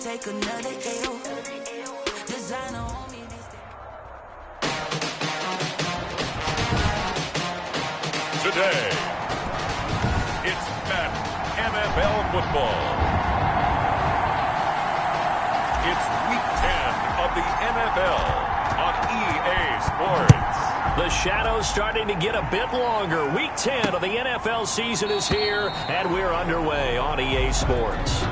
take another L. Designer on me. Today, it's Madden NFL football. It's Week 10 of the NFL on EA Sports. The shadow's starting to get a bit longer. Week 10 of the NFL season is here, and we're underway on EA Sports.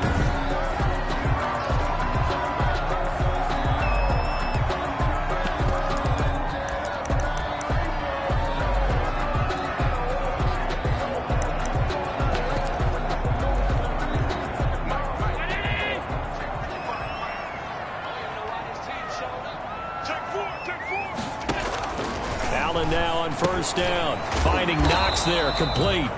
Allen now on first down, finding Knox there, complete.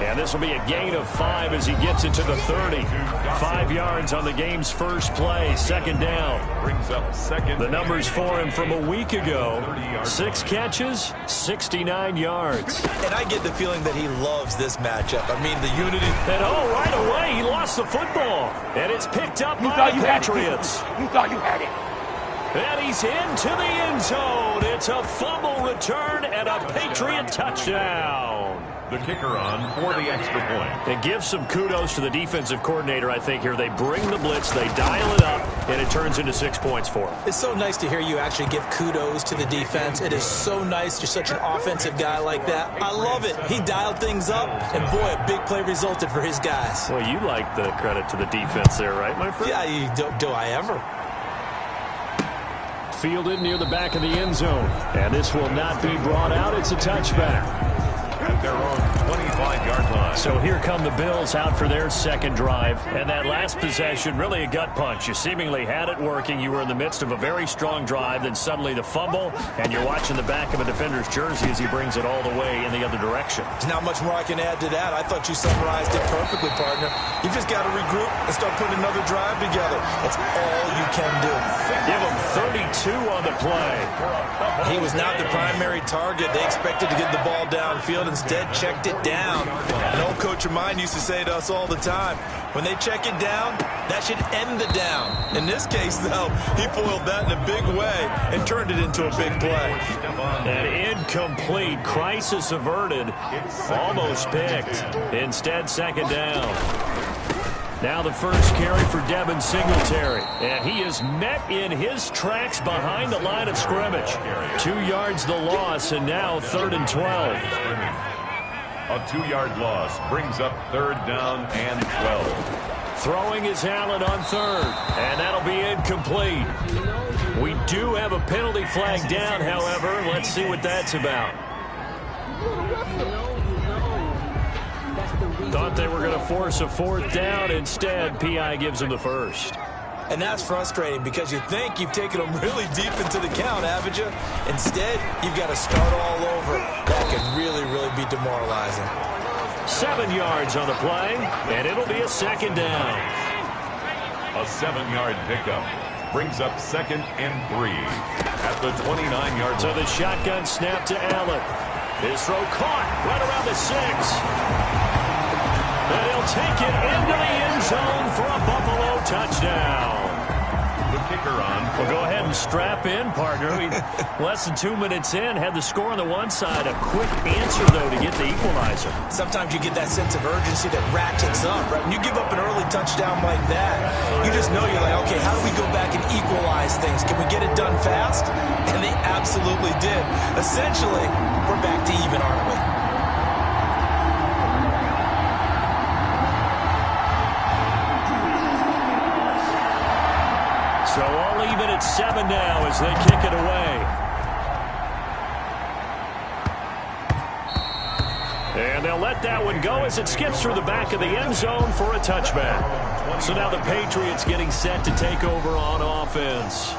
And this will be a gain of 5 as he gets it to the 30. 5 yards on the game's first play, second down. Brings up second. The numbers for him from a week ago, 6 catches, 69 yards. And I get the feeling that he loves this matchup. I mean, the unity. And right away, he lost the football. And it's picked up by the Patriots. You thought you had it. And he's into the end zone. It's a fumble return and a Patriot touchdown. The kicker on for the extra point. And give some kudos to the defensive coordinator, I think, here. They bring the blitz, they dial it up, and it turns into 6 points for him. It's so nice to hear you actually give kudos to the defense. It is so nice. You're such an offensive guy like that. I love it. He dialed things up, and boy, a big play resulted for his guys. Well, you like the credit to the defense there, right, my friend? Yeah, do I ever? Fielded near the back of the end zone. And this will not be brought out. It's a touchback. At their own 25-yard line. So here come the Bills out for their second drive. And that last possession, really a gut punch. You seemingly had it working. You were in the midst of a very strong drive. Then suddenly the fumble. And you're watching the back of a defender's jersey as he brings it all the way in the other direction. There's not much more I can add to that. I thought you summarized it perfectly, partner. You just got to regroup and start putting another drive together. That's all you can do. Give him 32 on the play. He was not the primary target. They expected to get the ball downfield. Instead, checked it down. An old coach of mine used to say to us all the time, when they check it down, that should end the down. In this case, though, he foiled that in a big way and turned it into a big play. An incomplete, crisis averted, almost picked. Instead, second down. Now the first carry for Devin Singletary. And he is met in his tracks behind the line of scrimmage. 2 yards the loss, and now 3rd and 12. A 2-yard loss brings up 3rd down and 12. Throwing is Allen on 3rd, and that'll be incomplete. We do have a penalty flag down, however. Let's see what that's about. Thought they were going to force a 4th down. Instead, P.I. gives them the first. And that's frustrating because you think you've taken them really deep into the count, haven't you? Instead, you've got to start all over. That can really, really be demoralizing. 7 yards on the play, and it'll be a second down. A 7-yard pickup brings up 2nd and 3 at the 29-yard line. So the shotgun snap to Allen. His throw caught right around the 6. And he'll take it into the end zone for a Buffalo touchdown. The kicker on. Well, go ahead and strap in, partner. Less than 2 minutes in, had the score on the one side. A quick answer, though, to get the equalizer. Sometimes you get that sense of urgency that ratchets up, right? When you give up an early touchdown like that, you just know you're like, okay, how do we go back and equalize things? Can we get it done fast? And they absolutely did. Essentially, we're back to even, aren't we? So all even at 7 now as they kick it away. And they'll let that one go as it skips through the back of the end zone for a touchback. So now the Patriots getting set to take over on offense.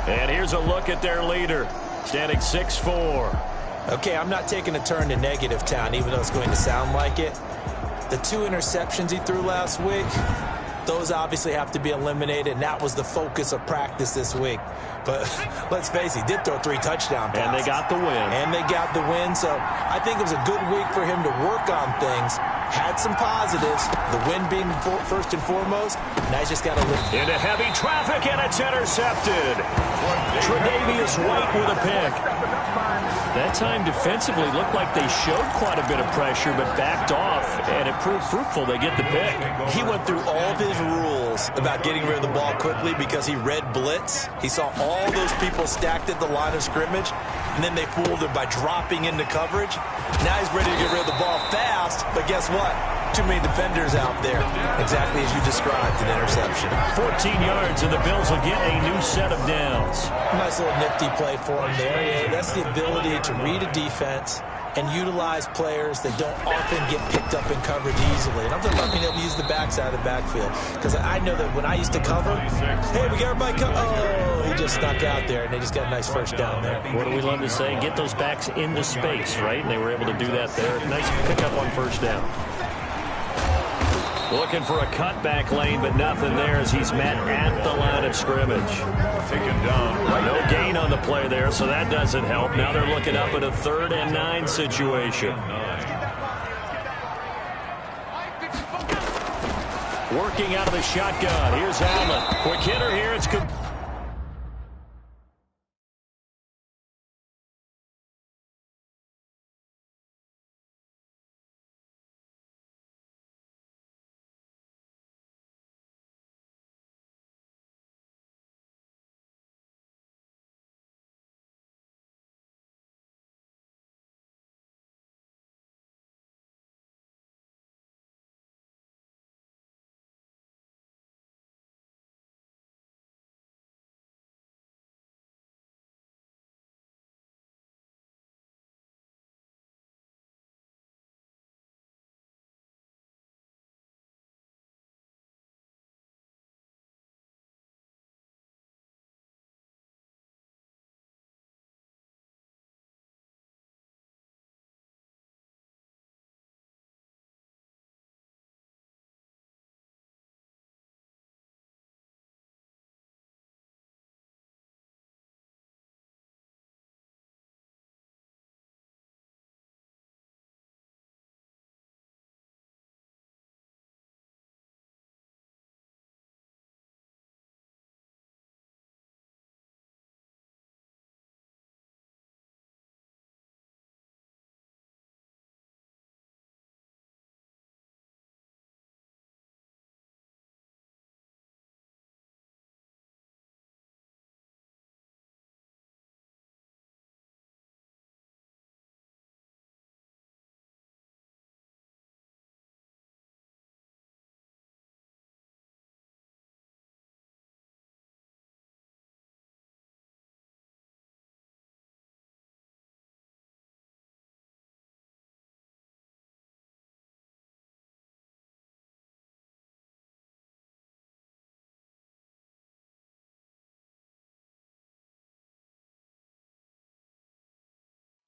And here's a look at their leader, standing 6'4". Okay, I'm not taking a turn to negative town, even though it's going to sound like it. The 2 interceptions he threw last week, those obviously have to be eliminated, and that was the focus of practice this week. But let's face it, he did throw 3 touchdown passes. And they got the win. So I think it was a good week for him to work on things. Had some positives, the win being first and foremost. Now he's just got to live. Into heavy traffic, and it's intercepted. Tre'Davious White with a pick. That time defensively looked like they showed quite a bit of pressure, but backed off, and it proved fruitful. They get the pick. He went through all of his rules about getting rid of the ball quickly because he read blitz. He saw all those people stacked at the line of scrimmage, and then they fooled him by dropping into coverage. Now he's ready to get rid of the ball fast, but guess what? Too many defenders out there. Exactly as you described, an interception. 14 yards, and the Bills will get a new set of downs. Nice little nifty play for him there. Yeah, that's the ability to read a defense and utilize players that don't often get picked up in coverage easily. And I'm talking about being able to use the backside of the backfield. Because I know that when I used to cover, hey, we got everybody covered. Oh, he just snuck out there, and they just got a nice first down there. What do we love to say? Get those backs into space, right? And they were able to do that there. Nice pickup on first down. Looking for a cutback lane, but nothing there as he's met at the line of scrimmage. Taken down. Right. No gain on the play there, so that doesn't help. Now they're looking up at a 3rd and 9 situation. Working out of the shotgun. Here's Allen. Quick hitter here. It's good.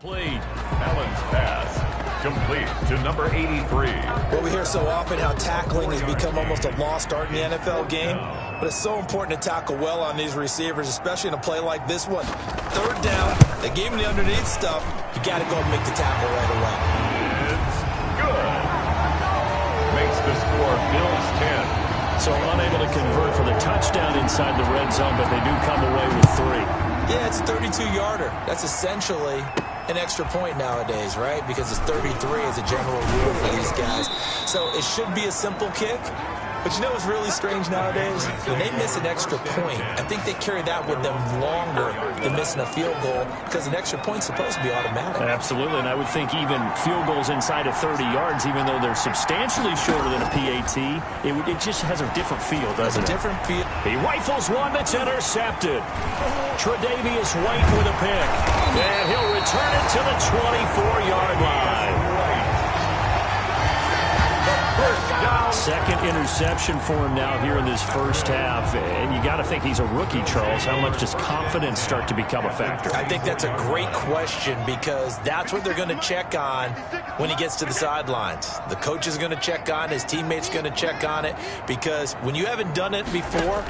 Complete. Allen's pass. Complete to number 83. Well, we hear so often how tackling has become almost a lost art in the NFL game, but it's so important to tackle well on these receivers, especially in a play like this one. 3rd down, they gave him the underneath stuff. You got to go and make the tackle right away. It's good. Makes the score Bills 10. So unable to convert for the touchdown inside the red zone, but they do come away with 3. Yeah, it's a 32-yarder. That's essentially an extra point nowadays, right? Because it's 33 as a general rule for these guys. So it should be a simple kick. But you know what's really strange nowadays? When they miss an extra point, I think they carry that with them longer than missing a field goal because an extra point's supposed to be automatic. Absolutely, and I would think even field goals inside of 30 yards, even though they're substantially shorter than a PAT, it just has a different feel, doesn't it? It's a different feel. He rifles one that's intercepted. Tre'Davious White with a pick. And he'll return it to the 24-yard line. Second interception for him now here in this first half. And you got to think he's a rookie, Charles. How much does confidence start to become a factor? I think that's a great question because that's what they're going to check on when he gets to the sidelines. The coach is going to check on, his teammates going to check on it because when you haven't done it before,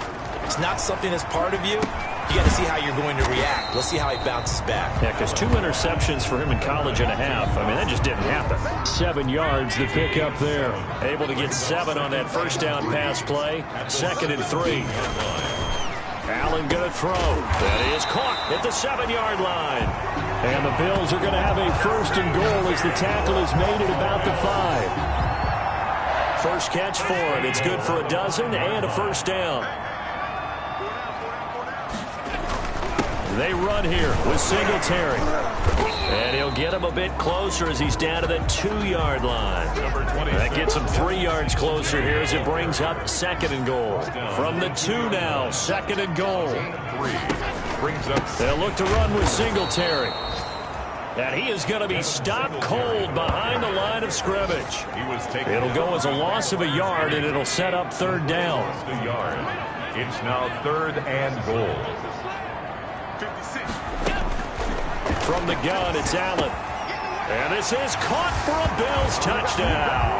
it's not something that's part of you, you got to see how you're going to react. Let's see how he bounces back. Yeah, because 2 interceptions for him in college and a half. I mean, that just didn't happen. 7 yards, the pick up there. Able to get 7 on that first down pass play. 2nd and 3. Allen going to throw. That is caught at the 7-yard line. And the Bills are going to have a 1st and goal as the tackle is made at about the 5. First catch for him. It's good for a dozen and a first down. They run here with Singletary. And he'll get him a bit closer as he's down to the 2-yard line. That gets him 3 yards closer here as it brings up 2nd and goal. From the 2 now, 2nd and goal. They'll look to run with Singletary. And he is going to be stopped cold behind the line of scrimmage. It'll go as a loss of a yard, and it'll set up 3rd down. It's now 3rd and goal. From the gun, it's Allen. And this is caught for a Bills touchdown.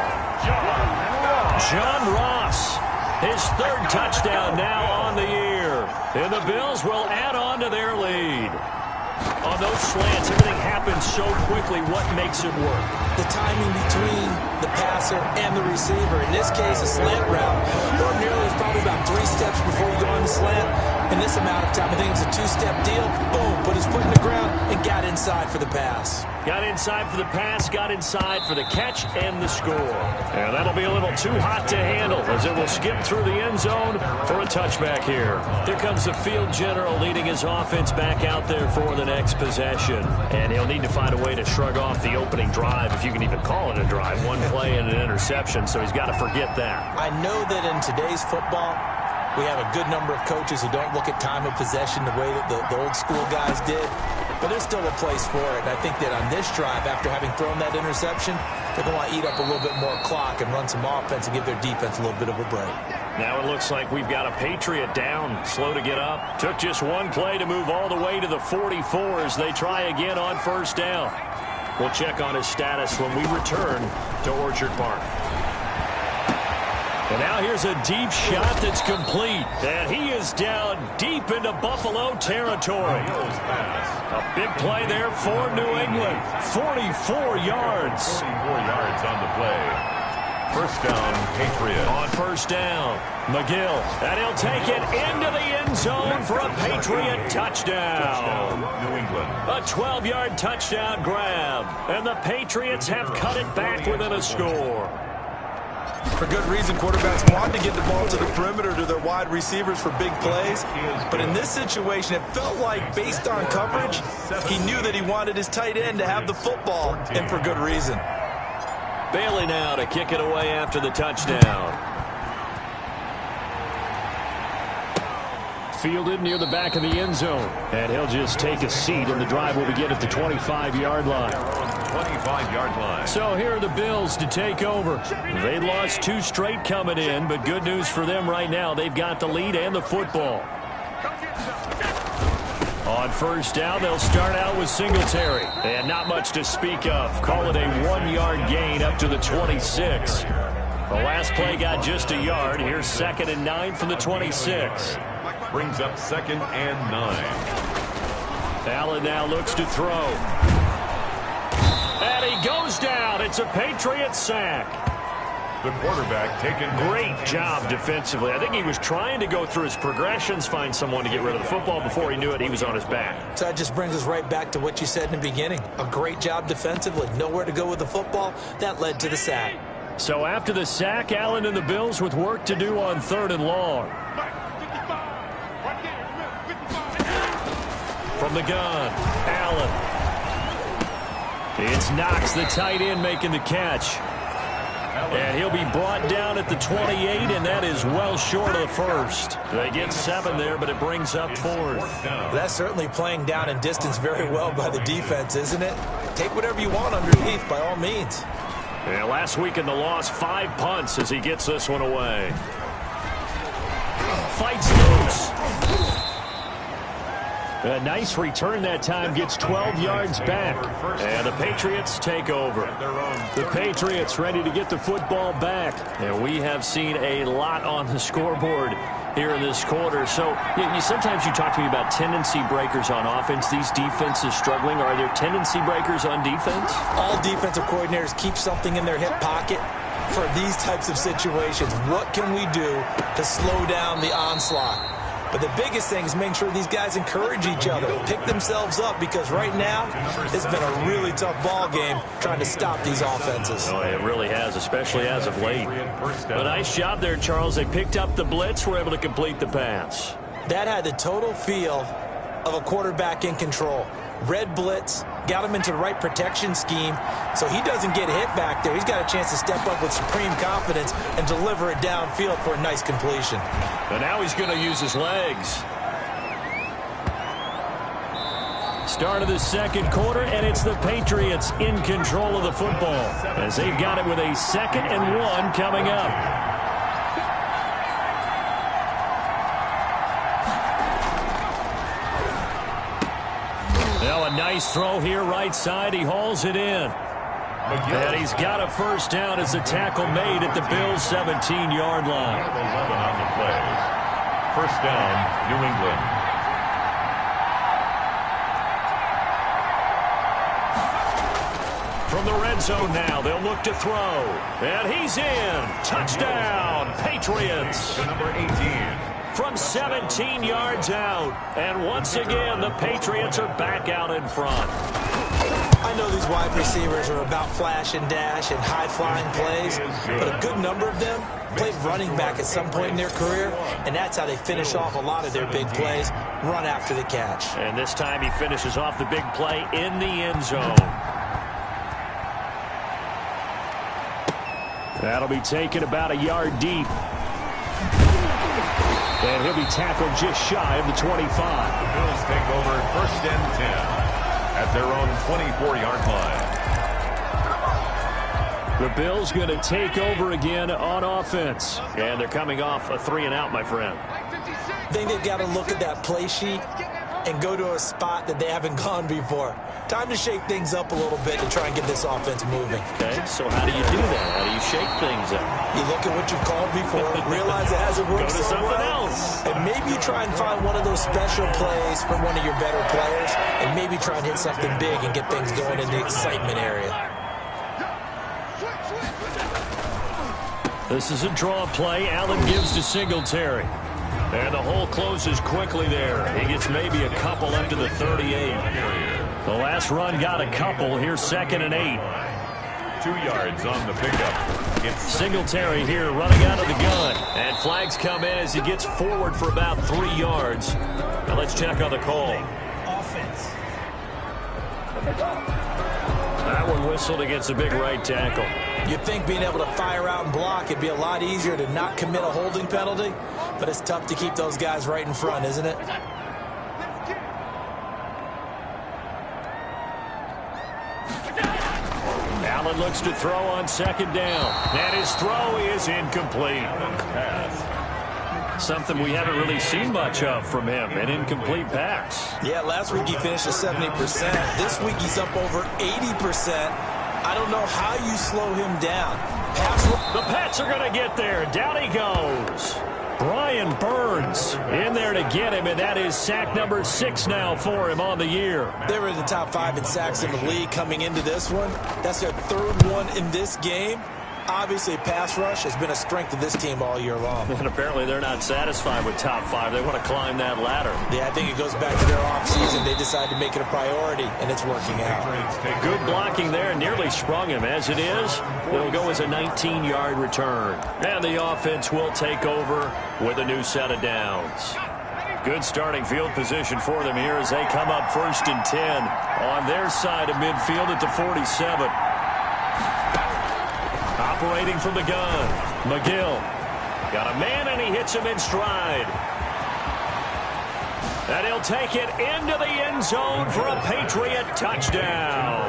John Ross, his 3rd touchdown now on the year. And the Bills will add on to their lead. On those slants, everything happens so quickly. What makes it work? The timing between the passer and the receiver. In this case, a slant route. Ordinarily, it's probably about 3 steps before you go on the slant. In this amount of time, I think it's a 2-step deal. Boom, put his foot in the ground and got inside for the pass. Got inside for the pass, got inside for the catch and the score. And that'll be a little too hot to handle as it will skip through the end zone for a touchback here. Here comes the field general leading his offense back out there for the next possession. And he'll need to find a way to shrug off the opening drive, if you can even call it a drive. 1 play and an interception, so he's got to forget that. I know that in today's football, we have a good number of coaches who don't look at time of possession the way that the old school guys did. But there's still a place for it. And I think that on this drive, after having thrown that interception, they're going to want to eat up a little bit more clock and run some offense and give their defense a little bit of a break. Now it looks like we've got a Patriot down, slow to get up. Took just 1 play to move all the way to the 44 as they try again on 1st down. We'll check on his status when we return to Orchard Park. And now here's a deep shot that's complete. And he is down deep into Buffalo territory. A big play there for New England. 44 yards. 44 yards on the play. First down, Patriots. On 1st down, McGill. And he'll take it into the end zone for a Patriot touchdown. New England. A 12-yard touchdown grab. And the Patriots have cut it back within a score. For good reason, quarterbacks want to get the ball to the perimeter to their wide receivers for big plays. But in this situation, it felt like, based on coverage, he knew that he wanted his tight end to have the football, and for good reason. Bailey now to kick it away after the touchdown. Fielded near the back of the end zone. And he'll just take a seat, and the drive will begin at the 25-yard line. 25-yard line. So here are the Bills to take over. They lost 2 straight coming in, but good news for them right now. They've got the lead and the football. On 1st down, they'll start out with Singletary. And not much to speak of. Call it a 1-yard gain up to the 26. The last play got just a yard. Here's 2nd and 9 from the 26. Brings up 2nd and 9. Allen now looks to throw. And he goes down. It's a Patriot sack. The quarterback taken. Great job defensively. I think he was trying to go through his progressions, find someone to get rid of the football. Before he knew it, he was on his back. So that just brings us right back to what you said in the beginning. A great job defensively. Nowhere to go with the football. That led to the sack. So after the sack, Allen and the Bills with work to do on 3rd and long. From the gun, Allen. It's Knox, the tight end, making the catch. And he'll be brought down at the 28, and that is well short of the 1st. They get 7 there, but it brings up 4th. That's certainly playing down in distance very well by the defense, isn't it? Take whatever you want underneath, by all means. Yeah, last week in the loss, 5 punts as he gets this one away. Fights loose. A nice return that time, gets 12 yards back. And the Patriots take over. The Patriots ready to get the football back. And we have seen a lot on the scoreboard here in this quarter. So sometimes you talk to me about tendency breakers on offense. These defenses struggling. Are there tendency breakers on defense? All defensive coordinators keep something in their hip pocket for these types of situations. What can we do to slow down the onslaught? But the biggest thing is making sure these guys encourage each other, pick themselves up, because right now it's been a really tough ball game trying to stop these offenses. Oh, it really has, especially as of late. A nice job there, Charles. They picked up the blitz, were able to complete the pass. That had the total feel of a quarterback in control. Red blitz, got him into the right protection scheme, so he doesn't get hit back there. He's got a chance to step up with supreme confidence and deliver it downfield for a nice completion. And now he's going to use his legs. Start of the second quarter, and it's the Patriots in control of the football as they've got it with a 2nd and 1 coming up. Now a nice throw here right side. He hauls it in. And he's got a first down as the tackle made at the Bills' 17-yard line. 11 on the play. First down, New England. From the red zone now, they'll look to throw. And he's in. Touchdown, Patriots. To number 18. From 17 yards out. And once again, the Patriots are back out in front. I know these wide receivers are about flash and dash and high-flying plays, but a good number of them played running back at some point in their career, and that's how they finish off a lot of their big plays, run after the catch. And this time he finishes off the big play in the end zone. That'll be taken about a yard deep. And he'll be tackled just shy of the 25. The Bills take over 1st and 10 at their own 24-yard line. The Bills going to take over again on offense. And they're coming off a 3-and-out, my friend. I think they've got to look at that play sheet and go to a spot that they haven't gone before. Time to shake things up a little bit to try and get this offense moving. Okay, so how do you do that? How do you shake things up? You look at what you've called before, realize it hasn't worked Go to so something well, else. and maybe you try and find one of those special plays from one of your better players, and maybe try and hit something big and get things going in the excitement area. This is a draw play. Allen gives to Singletary. And the hole closes quickly there. He gets maybe a couple up to the 38. The last run got a couple. Here's 2nd and 8. 2 yards on the pickup. It's Singletary here running out of the gun. And flags come in as he gets forward for about 3 yards. Now let's check on the call. Offense. That one whistled against a big right tackle. You'd think being able to fire out and block, it'd be a lot easier to not commit a holding penalty, but it's tough to keep those guys right in front, isn't it? Allen looks to throw on 2nd down. And his throw is incomplete. Something we haven't really seen much of from him, an incomplete pass. Yeah, last week he finished at 70%. This week he's up over 80%. I don't know how you slow him down. The Pats are going to get there. Down he goes. Brian Burns in there to get him, and that is sack number 6 now for him on the year. They were in the top 5 in sacks in the league coming into this one. That's their 3rd one in this game. Obviously, pass rush has been a strength of this team all year long. And apparently they're not satisfied with top 5. They want to climb that ladder. Yeah, I think it goes back to their offseason. They decided to make it a priority, and it's working out. Good blocking there. Nearly sprung him. As it is, it'll go as a 19-yard return. And the offense will take over with a new set of downs. Good starting field position for them here as they come up 1st and 10 on their side of midfield at the 47. Operating from the gun, McGill. Got a man, and he hits him in stride. And he'll take it into the end zone for a Patriot touchdown.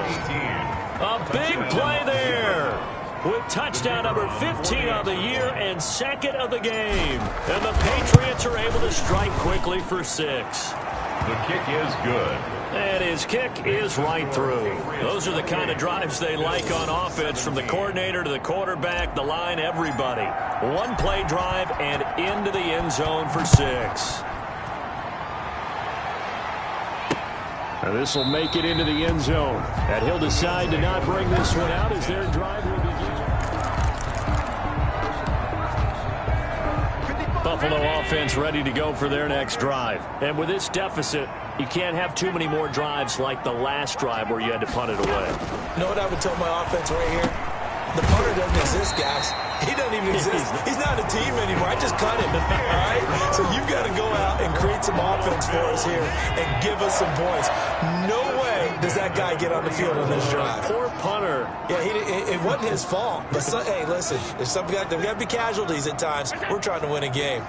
A big play there with touchdown number 15 on the year and 2nd of the game. And the Patriots are able to strike quickly for 6. The kick is good. And his kick is right through. Those are the kind of drives they like on offense, from the coordinator to the quarterback, the line, everybody. One-play drive and into the end zone for 6. And this will make it into the end zone. And he'll decide to not bring this one out as their drive will begin. Buffalo offense ready to go for their next drive. And with this deficit, you can't have too many more drives like the last drive where you had to punt it away. You know what I would tell my offense right here? The punter doesn't exist, guys. He doesn't even exist. He's not a team anymore. I just cut him, all right? So you've got to go out and create some offense for us here and give us some points. No way does that guy get on the field on this drive. Poor punter. Yeah, it wasn't his fault. But hey, listen, there's got to be casualties at times. We're trying to win a game.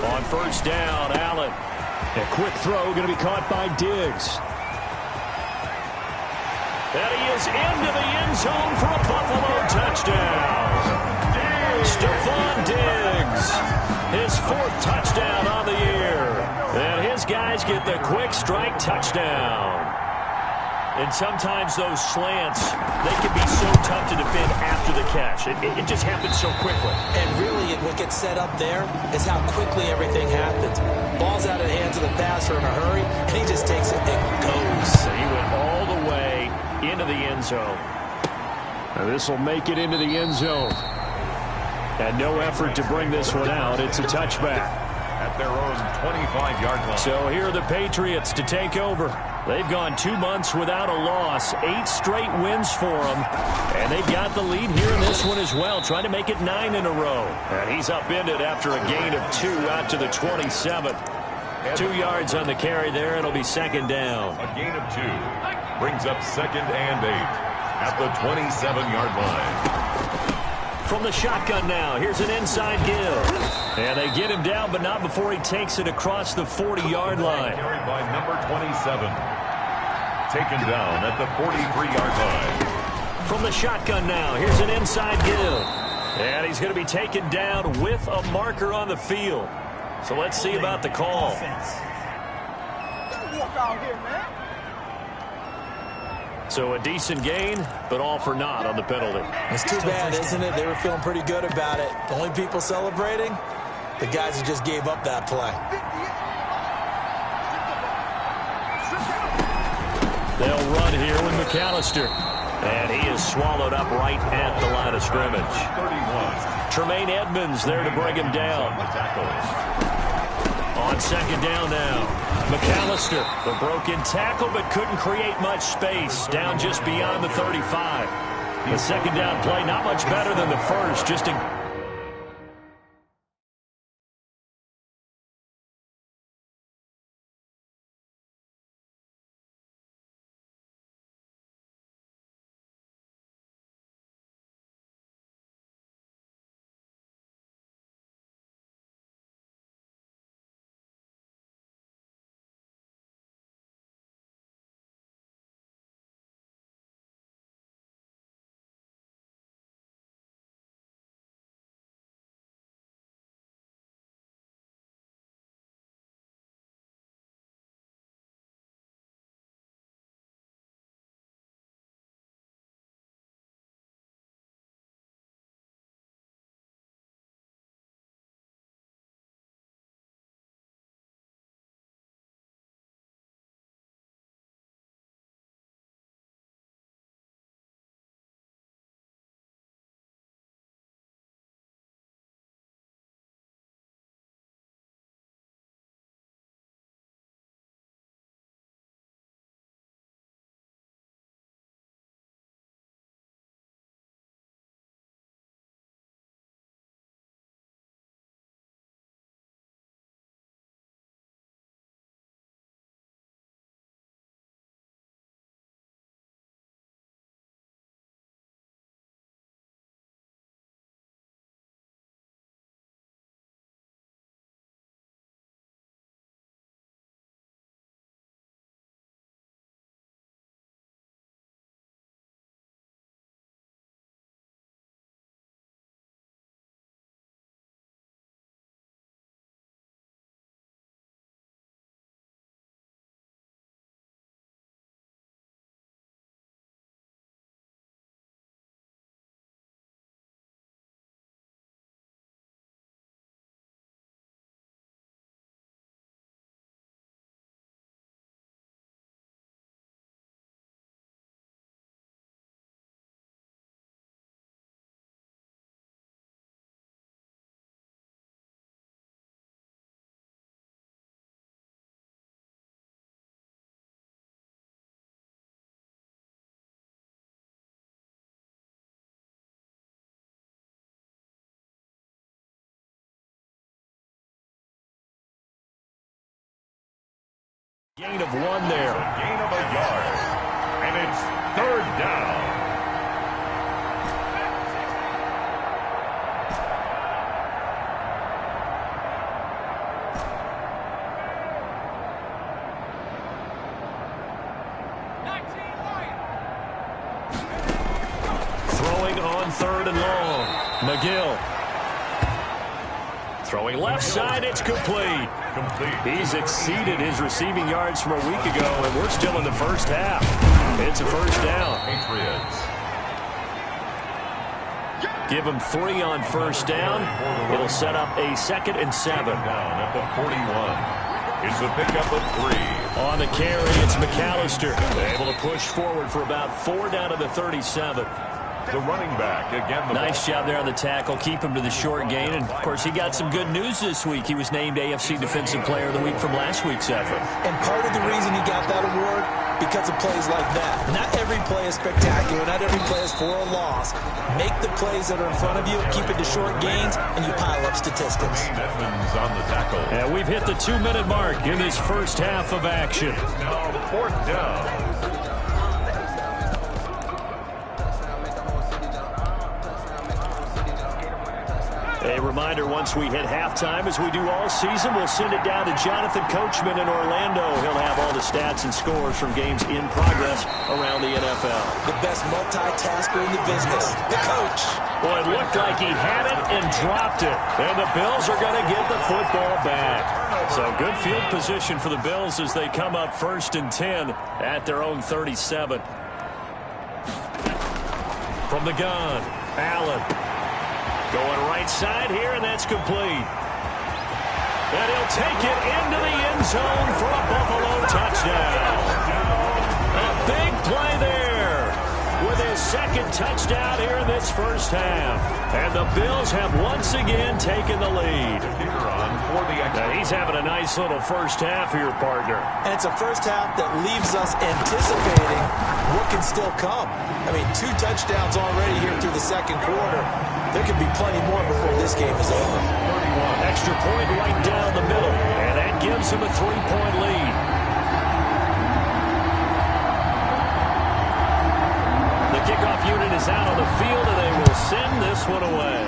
On first down, Allen. A quick throw going to be caught by Diggs. And he is into the end zone for a Buffalo touchdown. Stephon Diggs, his 4th touchdown on the year. And his guys get the quick strike touchdown. And sometimes those slants, they can be so tough to defend after the catch. It just happens so quickly. And really, what gets set up there is how quickly everything happens. Ball's out of the hands of the passer in a hurry, and he just takes it and goes. So he went all the way into the end zone. And this will make it into the end zone. And no effort to bring this one out. It's a touchback. At their own 25-yard line. So here are the Patriots to take over. They've gone 2 months without a loss, 8 straight wins for them. And they've got the lead here in this one as well, trying to make it 9 in a row. And he's upended after a gain of 2 out to the 27. 2 yards on the carry there. It'll be second down. A gain of 2 brings up 2nd and 8 at the 27-yard line. From the shotgun now, here's an inside give. And they get him down, but not before he takes it across the 40-yard line. Carried by number 27. Taken down at the 43-yard line. From the shotgun now, here's an inside give. And he's going to be taken down with a marker on the field. So let's see about the call. So a decent gain, but all for naught on the penalty. It's too bad, isn't it? They were feeling pretty good about it. The only people celebrating, the guys who just gave up that play. They'll run here with McAllister. And he is swallowed up right at the line of scrimmage. 31. Tremaine Edmonds there to bring him down. On second down now. McAllister, the broken tackle, but couldn't create much space. Down just beyond the 35. The second down play, not much better than the first. Just a Gain of 1 there. A gain of a yard. And it's 3rd down. Throwing on 3rd and long. McGill. Throwing left side, it's complete. He's exceeded his receiving yards from a week ago, and we're still in the first half. It's a 1st down. Patriots. Give him 3 on 1st down. It'll set up a 2nd and 7. Down at the 41. It's a pickup of 3. On the carry, it's McAllister. Able to push forward for about 4 down to the 37. The running back again. Nice job there on the tackle. Keep him to the short gain. And, of course, he got some good news this week. He was named AFC Defensive Player of the Week from last week's effort. And part of the reason he got that award, because of plays like that. Not every play is spectacular. Not every play is for a loss. Make the plays that are in front of you, keep it to short gains, and you pile up statistics. Edmonds on the tackle. And we've hit the 2-minute mark in this first half of action. Now 4th down. A reminder, once we hit halftime, as we do all season, we'll send it down to Jonathan Coachman in Orlando. He'll have all the stats and scores from games in progress around the NFL. The best multitasker in the business, the coach. Well, it looked like he had it and dropped it. And the Bills are going to get the football back. So good field position for the Bills as they come up 1st and 10 at their own 37. From the gun, Allen. Going right side here, and that's complete. And he'll take it into the end zone for a Buffalo touchdown. A big play there with his 2nd touchdown here in this first half. And the Bills have once again taken the lead. Now he's having a nice little first half here, partner. And it's a first half that leaves us anticipating what can still come. I mean, 2 touchdowns already here through the 2nd quarter. There could be plenty more before this game is over. Extra point right down the middle, and that gives him a 3-point lead. The kickoff unit is out on the field, and they will send this one away.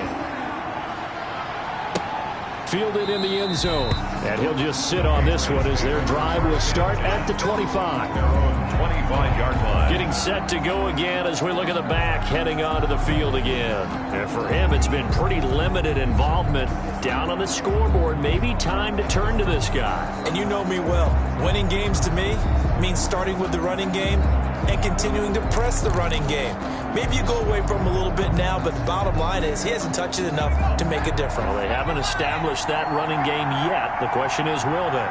Fielded in the end zone, and he'll just sit on this one as their drive will start at the 25. Their own 25-yard line. Getting set to go again as we look at the back heading onto the field again. And for him, it's been pretty limited involvement down on the scoreboard. Maybe time to turn to this guy. And you know me well. Winning games to me means starting with the running game and continuing to press the running game. Maybe you go away from him a little bit now, but the bottom line is he hasn't touched it enough to make a difference. Well, they haven't established that running game yet. The question is, will they?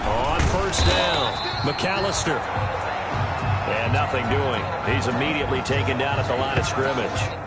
On 1st down, McAllister. And nothing doing. He's immediately taken down at the line of scrimmage.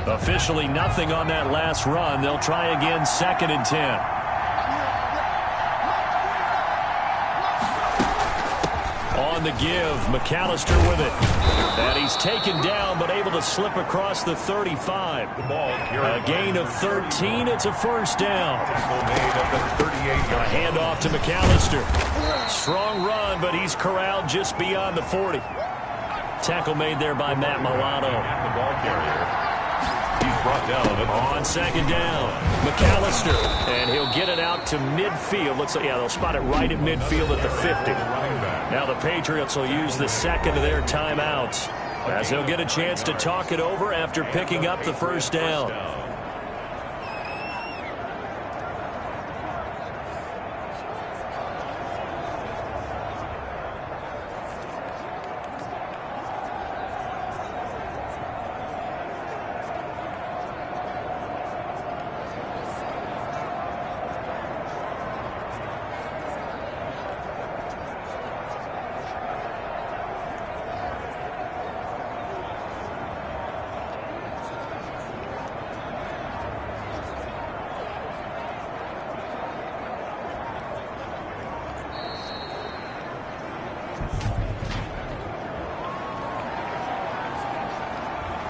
Officially nothing on that last run. They'll try again, 2nd and 10. On the give, McAllister with it. And he's taken down, but able to slip across the 35. A gain of 13. It's a first down. A handoff to McAllister. Strong run, but he's corralled just beyond the 40. Tackle made there by Matt Milano. The ball carrier. He's brought down on 2nd down. McAllister, and he'll get it out to midfield. Looks like, yeah, they'll spot it right at midfield at the 50. Now the Patriots will use the second of their timeouts as they'll get a chance to talk it over after picking up the first down.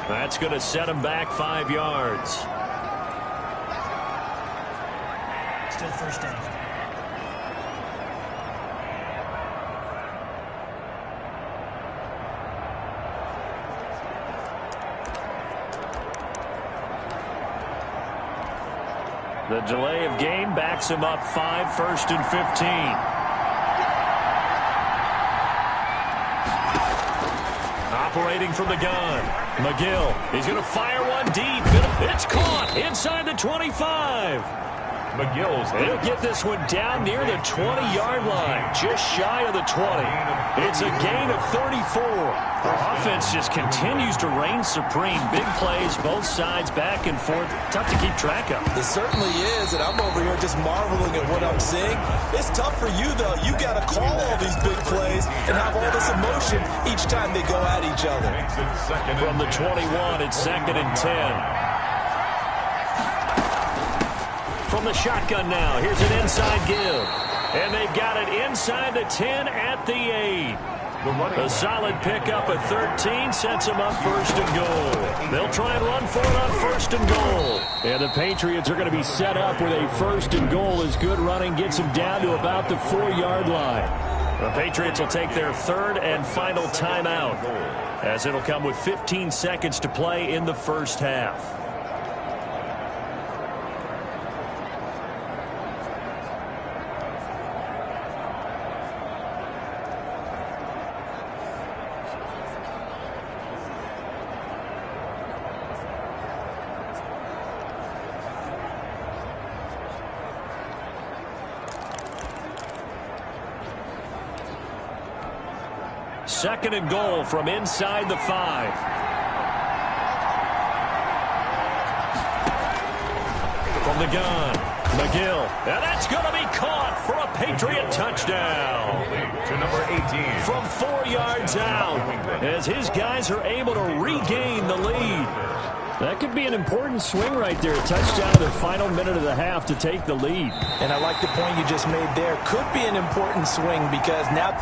That's going to set him back 5 yards. Still first down. The delay of game backs him up 5, 1st and 15. Operating from the gun. McGill, he's going to fire one deep. It's caught inside the 25. McGill's. He'll get this one down near the 20-yard line, just shy of the 20. It's a gain of 34. The offense just continues to reign supreme. Big plays, both sides, back and forth. Tough to keep track of. It certainly is, and I'm over here just marveling at what I'm seeing. It's tough for you, though. You got to call all these big plays and have all this emotion each time they go at each other. From the 21, it's 2nd and 10. From the shotgun now, here's an inside give. And they've got it inside the 10 at the 8. A solid pickup at 13 sets them up 1st and goal. They'll try and run for it on 1st and goal. And the Patriots are going to be set up with a 1st and goal as good running gets them down to about the 4-yard line. The Patriots will take their 3rd and final timeout as it'll come with 15 seconds to play in the first half. Second and goal from inside the 5. From the gun, McGill. And that's going to be caught for a Patriot touchdown. To number 18. From 4 yards out, as his guys are able to regain the lead. That could be an important swing right there. A touchdown in the final minute of the half to take the lead. And I like the point you just made there. Could be an important swing because now...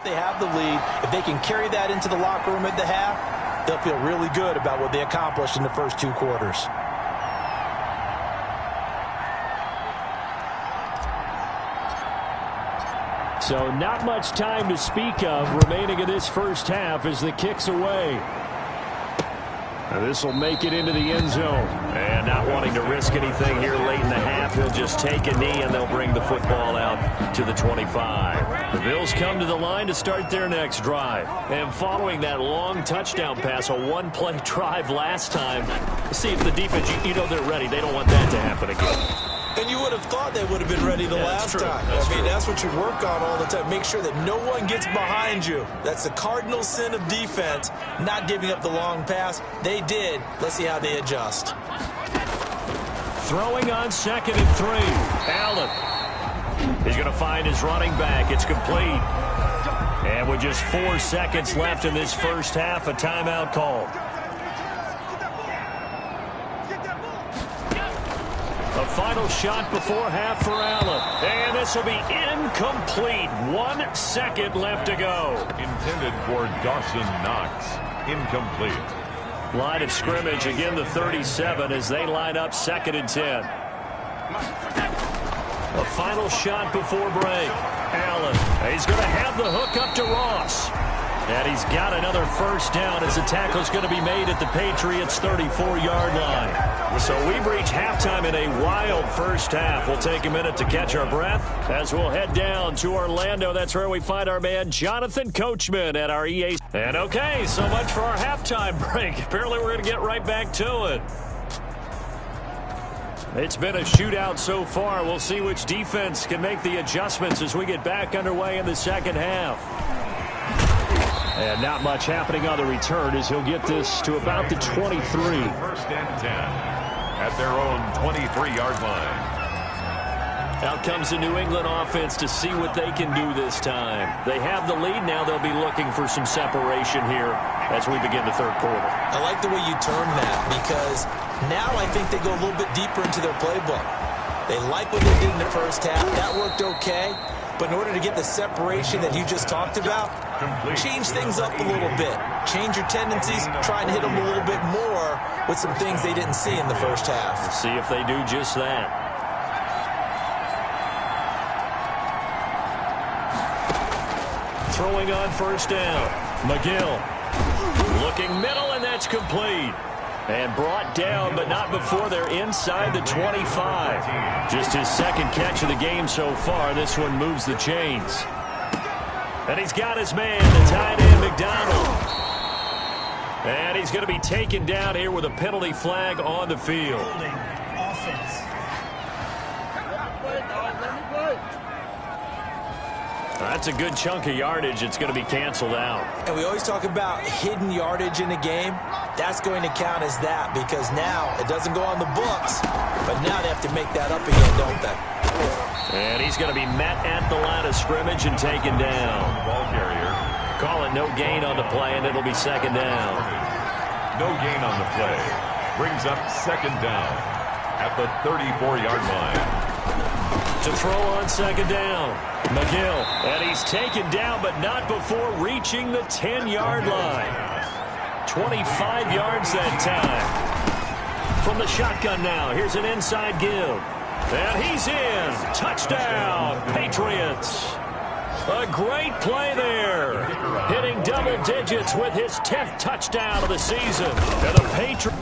They have the lead. If they can carry that into the locker room at the half, they'll feel really good about what they accomplished in the first 2 quarters. So not much time to speak of remaining in this first half as the kick's away. This will make it into the end zone. And not wanting to risk anything here late in the half, he'll just take a knee and they'll bring the football out to the 25. The Bills come to the line to start their next drive. And following that long touchdown pass, a one-play drive last time, see if the defense, you know they're ready. They don't want that to happen again. And you would have thought they would have been ready the last time. That's what you work on all the time. Make sure that no one gets behind you. That's the cardinal sin of defense, not giving up the long pass. They did. Let's see how they adjust. Throwing on 2nd and 3. Allen. He's going to find his running back. It's complete. And with just 4 seconds left in this first half, a timeout called. A final shot before half for Allen. And this will be incomplete. 1 second left to go. Intended for Dawson Knox. Incomplete. Line of scrimmage, again the 37 as they line up 2nd and 10. A final shot before break. Allen, he's going to have the hook up to Ross. And he's got another first down as the tackle's going to be made at the Patriots' 34-yard line. So we've reached halftime in a wild first half. We'll take a minute to catch our breath as we'll head down to Orlando. That's where we find our man Jonathan Coachman at our EA. And okay, so much for our halftime break. Apparently we're going to get right back to it. It's been a shootout so far. We'll see which defense can make the adjustments as we get back underway in the second half. And not much happening on the return as he'll get this to about the 23. 1st and 10 at their own 23-yard line. Out comes the New England offense to see what they can do this time. They have the lead now. They'll be looking for some separation here as we begin the third quarter. I like the way you term that because now I think they go a little bit deeper into their playbook. They like what they did in the first half. That worked okay. But in order to get the separation that you just talked about, change things up a little bit. Change your tendencies, try and hit them a little bit more with some things they didn't see in the first half. We'll see if they do just that. Throwing on 1st down. McGill looking middle, and that's complete. And brought down, but not before they're inside the 25. Just his 2nd catch of the game so far. This one moves the chains. And he's got his man, the tight end, McDonald. And he's going to be taken down here with a penalty flag on the field. Offense. That's a good chunk of yardage. It's going to be canceled out. And we always talk about hidden yardage in a game. That's going to count as that because now it doesn't go on the books, but now they have to make that up again, don't they? And he's going to be met at the line of scrimmage and taken down. Ball carrier. Call it no gain on the play, and it'll be 2nd down. No gain on the play. Brings up 2nd down at the 34-yard line. To throw on 2nd down, McGill. And he's taken down, but not before reaching the 10-yard line. 25 yards that time. From the shotgun now, here's an inside give. And he's in. Touchdown, Patriots. A great play there. Hitting double digits with his 10th touchdown of the season. And the Patriots.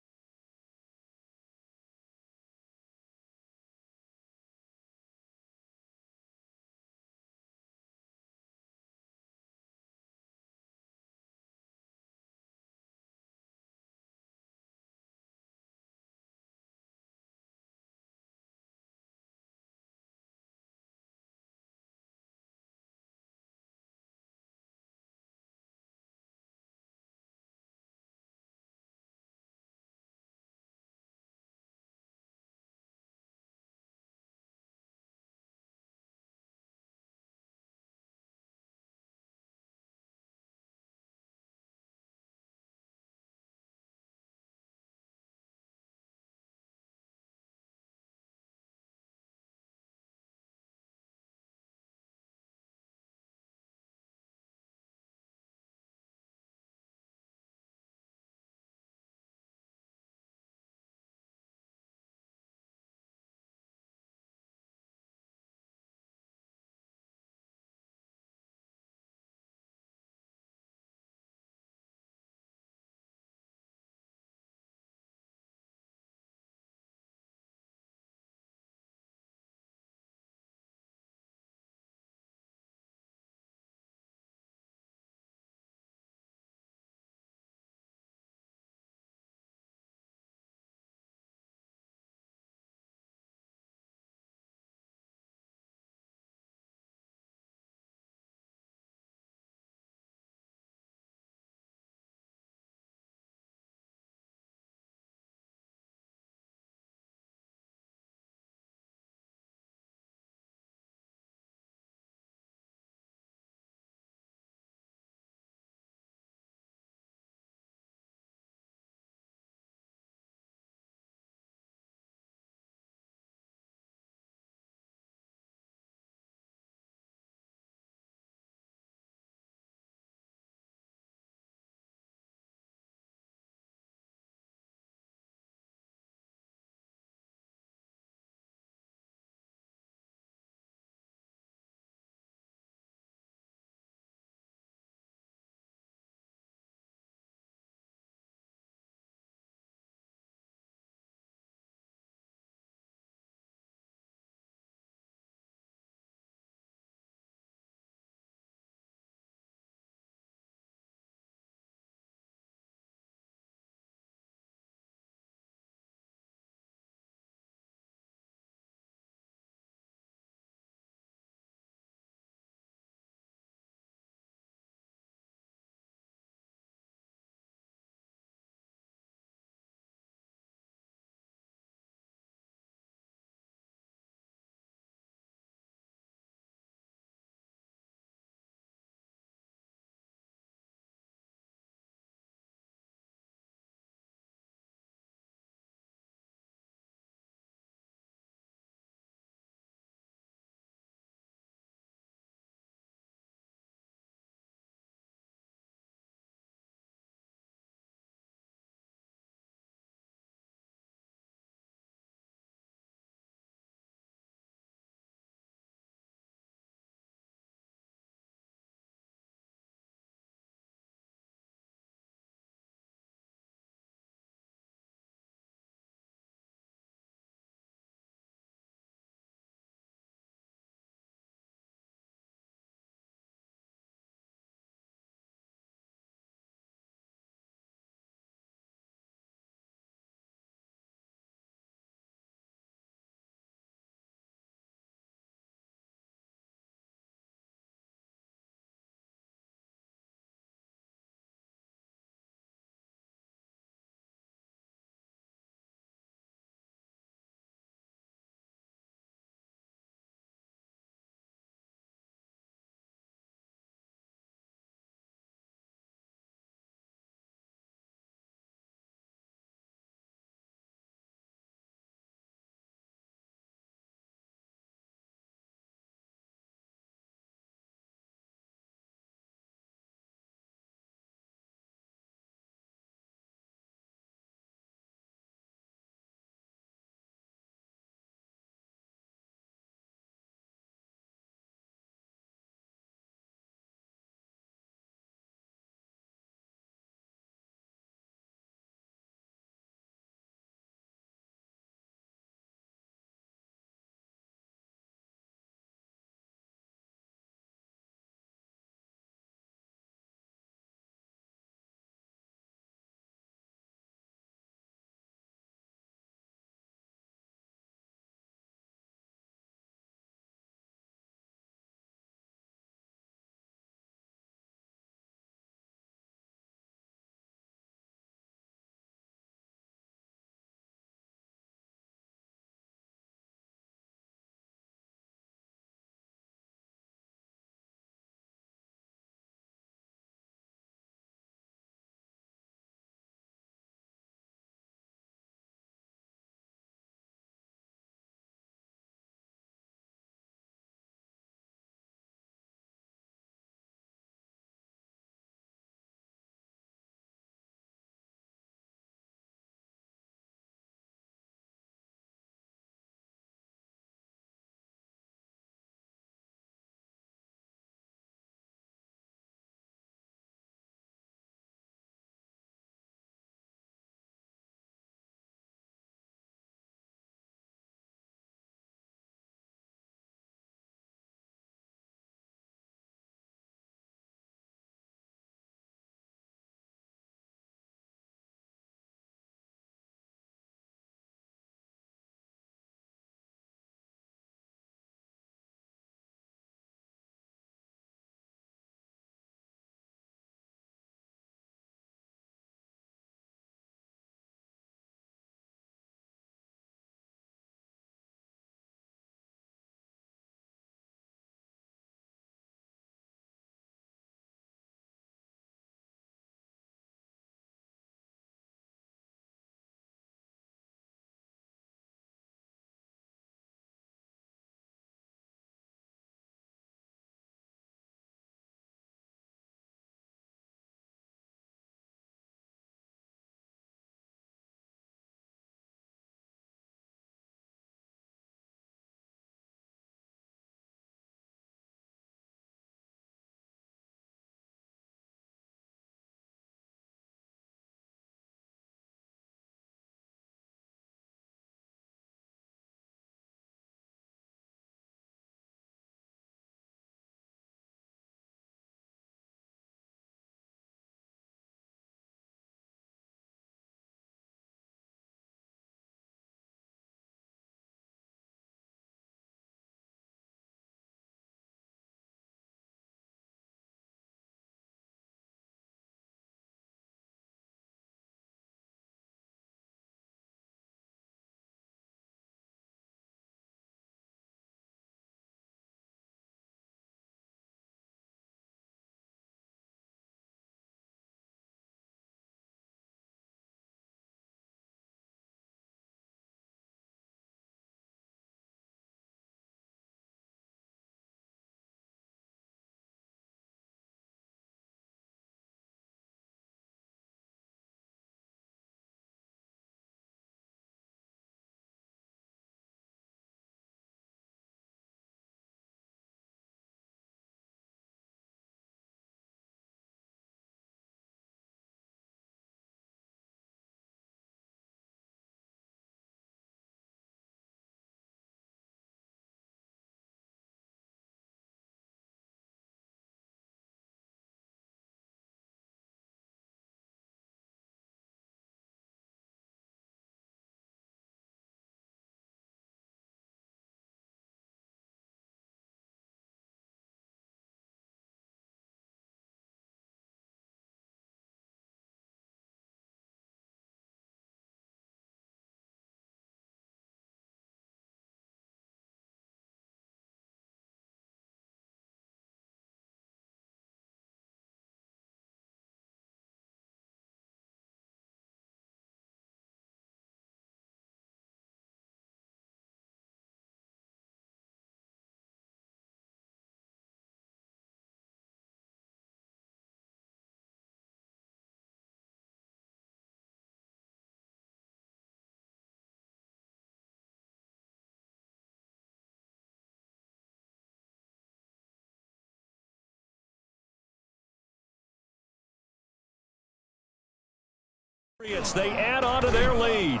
They add on to their lead.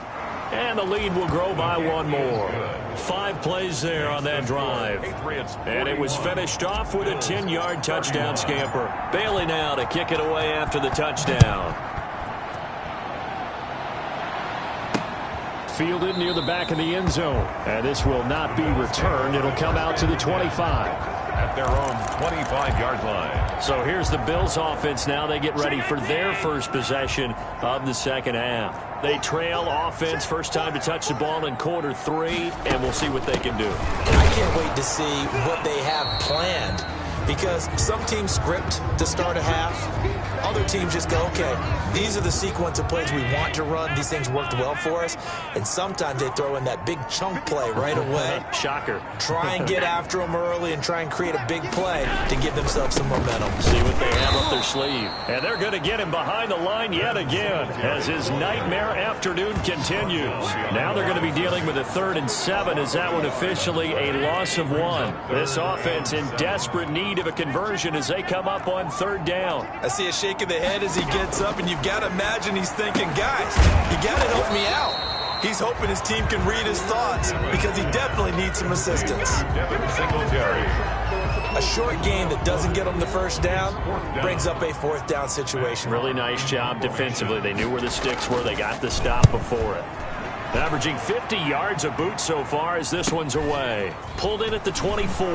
And the lead will grow by one more. 5 plays there on that drive. And it was finished off with a 10-yard touchdown scamper. Bailey now to kick it away after the touchdown. Fielded near the back of the end zone. And this will not be returned. It'll come out to the 25. At their own 25-yard line. So here's the Bills offense now. They get ready for their first possession of the second half. They trail offense, first time to touch the ball in quarter 3, and we'll see what they can do. I can't wait to see what they have planned, because some teams script to start a half. Other teams just go, okay, these are the sequence of plays we want to run. These things worked well for us. And sometimes they throw in that big chunk play right away. Shocker. Try and get after them early and try and create a big play to give themselves some momentum. See what they have up their sleeve. And they're going to get him behind the line yet again as his nightmare afternoon continues. Now they're going to be dealing with a 3rd and 7 as that one officially a loss of 1. This offense in desperate need of a conversion as they come up on 3rd down. I see a shake of the head as he gets up, and you've got to imagine he's thinking, guys, you got to help me out. He's hoping his team can read his thoughts because he definitely needs some assistance. A short game that doesn't get him the first down brings up a 4th down situation. Really nice job defensively. They knew where the sticks were. They got the stop before it. Averaging 50 yards a boot so far as this one's away. Pulled in at the 24.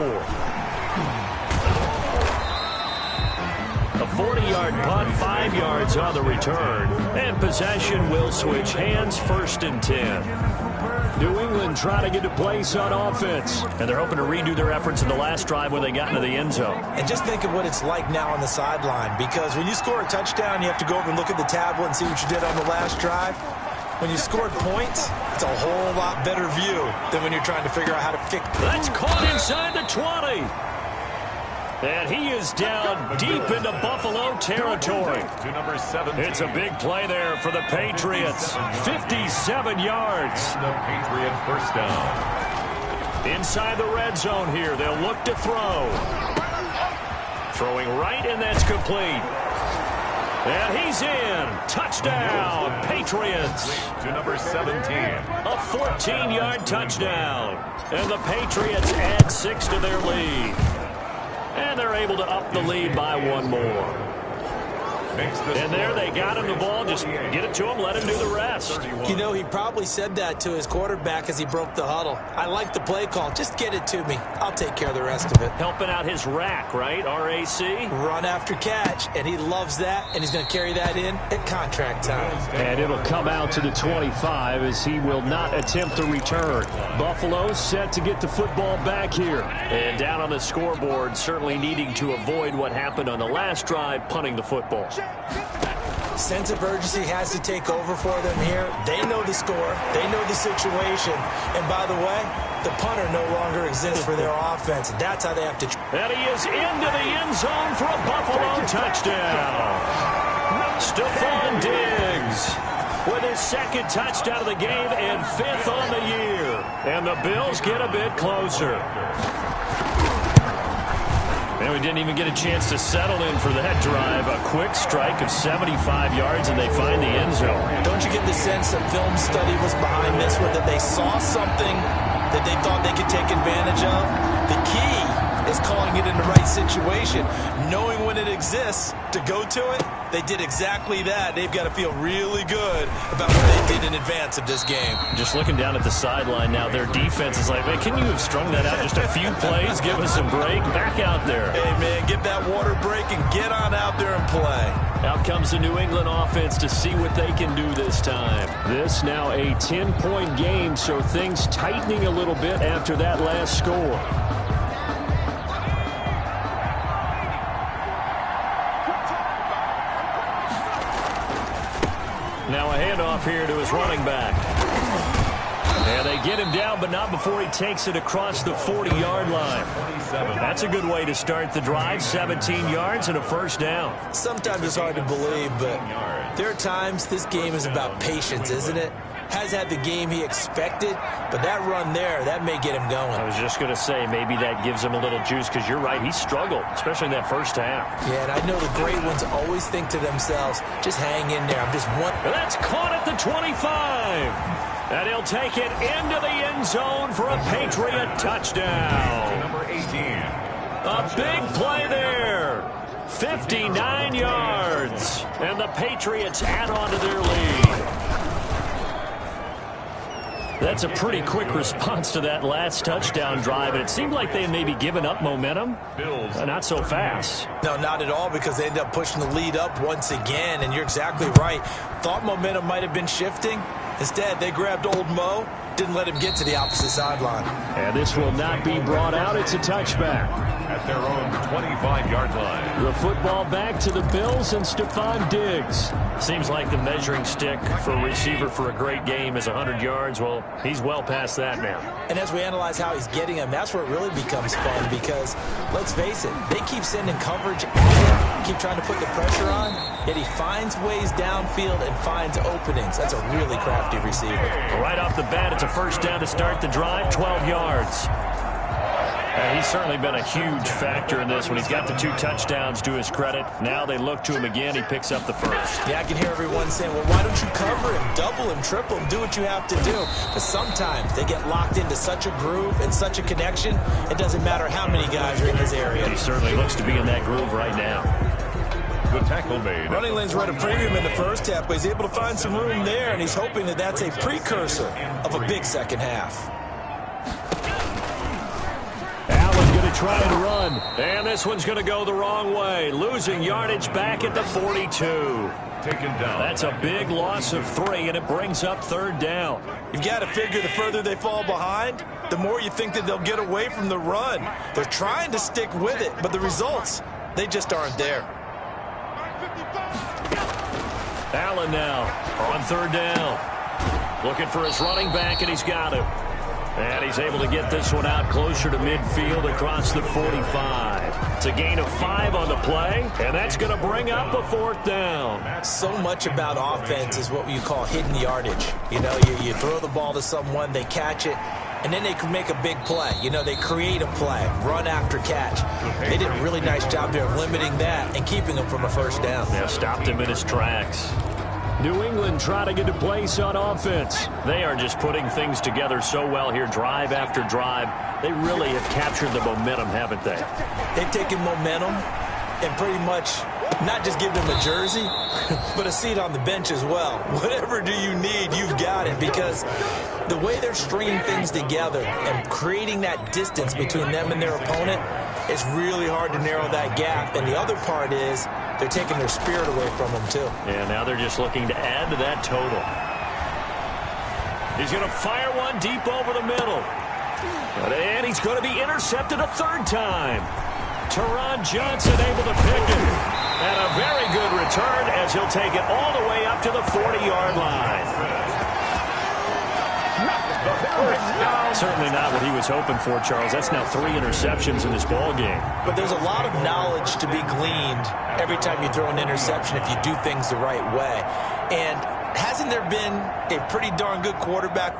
A 40-yard punt, 5 yards on the return. And possession will switch hands, 1st and 10. New England trying to get a place on offense. And they're hoping to redo their efforts in the last drive when they got into the end zone. And just think of what it's like now on the sideline. Because when you score a touchdown, you have to go over and look at the tablet and see what you did on the last drive. When you scored points, it's a whole lot better view than when you're trying to figure out how to fix. That's caught inside the 20. And he is down deep into Buffalo territory. To number 17. It's a big play there for the Patriots. 57 yards. The Patriots first down. Inside the red zone here. They'll look to throw. Throwing right, and that's complete. And he's in. Touchdown, Patriots. To number 17. A 14-yard touchdown. And the Patriots add 6 to their lead. And they're able to up the lead by 1 more. And there they got him the ball. Just get it to him, let him do the rest. You know, he probably said that to his quarterback as he broke the huddle. I like the play call. Just get it to me. I'll take care of the rest of it. Helping out his rack, right? R-A-C? Run after catch. And he loves that, and he's going to carry that in at contract time. And it'll come out to the 25 as he will not attempt to return. Buffalo set to get the football back here. And down on the scoreboard, certainly needing to avoid what happened on the last drive, punting the football. Sense of urgency has to take over for them here. They know the score. They know the situation. And by the way, the punter no longer exists for their offense. That's how they have to. And he is into the end zone for a Buffalo touchdown. Stephon Diggs with his 2nd touchdown of the game and 5th on the year. And the Bills get a bit closer. And we didn't even get a chance to settle in for that drive. A quick strike of 75 yards, and they find the end zone. Don't you get the sense that film study was behind this one, that they saw something that they thought they could take advantage of? The key is calling it in the right situation. Knowing when it exists to go to it, they did exactly that. They've got to feel really good about what they did in advance of this game. Just looking down at the sideline now, their defense is like, man, can you have strung that out just a few plays? Give us a break. Back out there. Hey, man, give that water break and get on out there and play. Out comes the New England offense to see what they can do this time. This now a 10-point game, so things tightening a little bit after that last score. Now a handoff here to his running back. And they get him down, but not before he takes it across the 40-yard line. That's a good way to start the drive. 17 yards and a first down. Sometimes it's hard to believe, but there are times this game is about patience, isn't it? has had the game he expected, but that run there, that may get him going. I was just going to say, maybe that gives him a little juice, because you're right, he struggled, especially in that first half. Yeah, and I know the great ones always think to themselves, just hang in there. I'm just one. And that's caught at the 25. And he'll take it into the end zone for a Patriot touchdown. Number 18. A big play there. 59 yards. And the Patriots add on to their lead. That's a pretty quick response to that last touchdown drive, and it seemed like they had maybe given up momentum. Not so fast. No, not at all, because they ended up pushing the lead up once again, and you're exactly right. Thought momentum might have been shifting. Instead, they grabbed old Mo, didn't let him get to the opposite sideline. And this will not be brought out. It's a touchback. At their own 25-yard line. The football back to the Bills and Stephon Diggs. Seems like the measuring stick for a receiver for a great game is 100 yards. Well, he's well past that now. And as we analyze how he's getting them, that's where it really becomes fun, because, let's face it, they keep sending coverage at him, keep trying to put the pressure on, yet he finds ways downfield and finds openings. That's a really crafty receiver. Right off the bat, it's a first down to start the drive, 12 yards. And he's certainly been a huge factor in this when he's got the 2 touchdowns to his credit. Now they look to him again. He picks up the first. Yeah, I can hear everyone saying, well, why don't you cover him, double him, triple him, do what you have to do. But sometimes they get locked into such a groove and such a connection, it doesn't matter how many guys are in his area. He certainly looks to be in that groove right now. The tackle made. Running lanes were at a premium in the first half, but he's able to find some room there, and he's hoping that that's a precursor of a big second half. Try and run, and this one's going to go the wrong way, losing yardage back at the 42. Taken down. That's a big loss of 3, and it brings up 3rd down. You've got to figure the further they fall behind, the more you think that they'll get away from the run. They're trying to stick with it, but the results, they just aren't there. Allen now on 3rd down, looking for his running back, and he's got him. And he's able to get this one out closer to midfield across the 45. It's a gain of 5 on the play, and that's going to bring up a 4th down. So much about offense is what you call hidden yardage. You know, you throw the ball to someone, they catch it, and then they can make a big play. You know, they create a play, run after catch. They did a really nice job there of limiting that and keeping him from a first down. Yeah, stopped him in his tracks. New England trying to get a place on offense. They are just putting things together so well here, drive after drive. They really have captured the momentum, haven't they? They've taken momentum and pretty much not just give them a jersey, but a seat on the bench as well. Whatever do you need, you've got it, because the way they're stringing things together and creating that distance between them and their opponent, it's really hard to narrow that gap. And the other part is they're taking their spirit away from them, too. And now they're just looking to add to that total. He's going to fire one deep over the middle. And he's going to be intercepted a 3rd time. Teron Johnson able to pick it. And a very good return as he'll take it all the way up to the 40-yard line. Certainly not what he was hoping for, Charles. That's now 3 interceptions in this ball game. But there's a lot of knowledge to be gleaned every time you throw an interception if you do things the right way. And hasn't there been a pretty darn good quarterback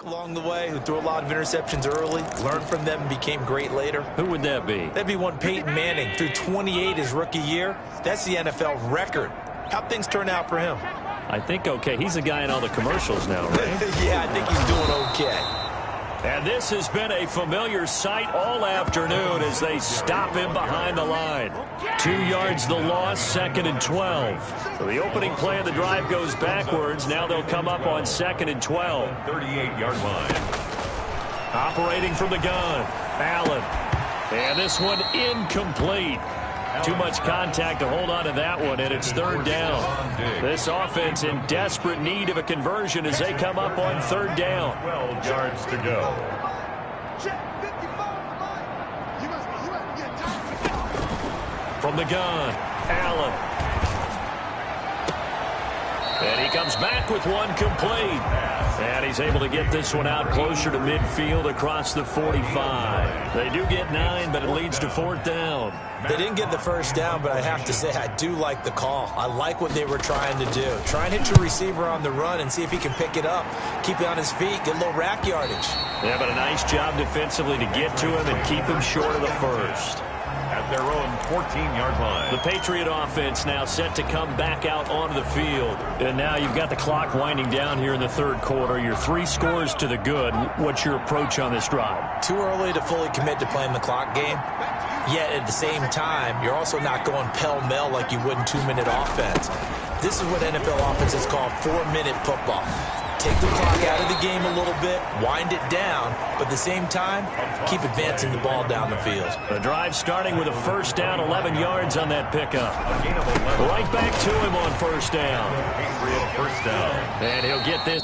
along the way who threw a lot of interceptions early, learned from them, and became great later? Who would that be? That'd be one Peyton Manning. Threw 28 his rookie year. That's the NFL record. How'd things turn out for him? I think okay. He's a guy in all the commercials now, right? Yeah, I think he's doing okay. And this has been a familiar sight all afternoon as they stop him behind the line. 2 yards the loss, 2nd and 12. So the opening play of the drive goes backwards. Now they'll come up on 2nd and 12. 38-yard line. Operating from the gun, Allen. And this one incomplete. Too much contact to hold on to that one, and it's 3rd down. This offense in desperate need of a conversion as they come up on 3rd down. 12 yards to go. From the gun, Allen. And he comes back with one complete. And he's able to get this one out closer to midfield across the 45. They do get 9, but it leads to 4th down. They didn't get the first down, but I have to say I do like the call. I like what they were trying to do. Try and hit your receiver on the run and see if he can pick it up. Keep it on his feet, get a little rack yardage. Yeah, but a nice job defensively to get to him and keep him short of the first. At their own 14-yard line. The Patriot offense now set to come back out onto the field. And now you've got the clock winding down here in the 3rd quarter. You're 3 scores to the good. What's your approach on this drive? Too early to fully commit to playing the clock game. Yet at the same time, you're also not going pell-mell like you would in 2-minute offense. This is what NFL offenses call 4-minute football. Take the clock out of the game a little bit, wind it down, but at the same time, keep advancing the ball down the field. The drive starting with a 1st down, 11 yards on that pickup. Right back to him on 1st down. Patriot 1st down. And he'll get this.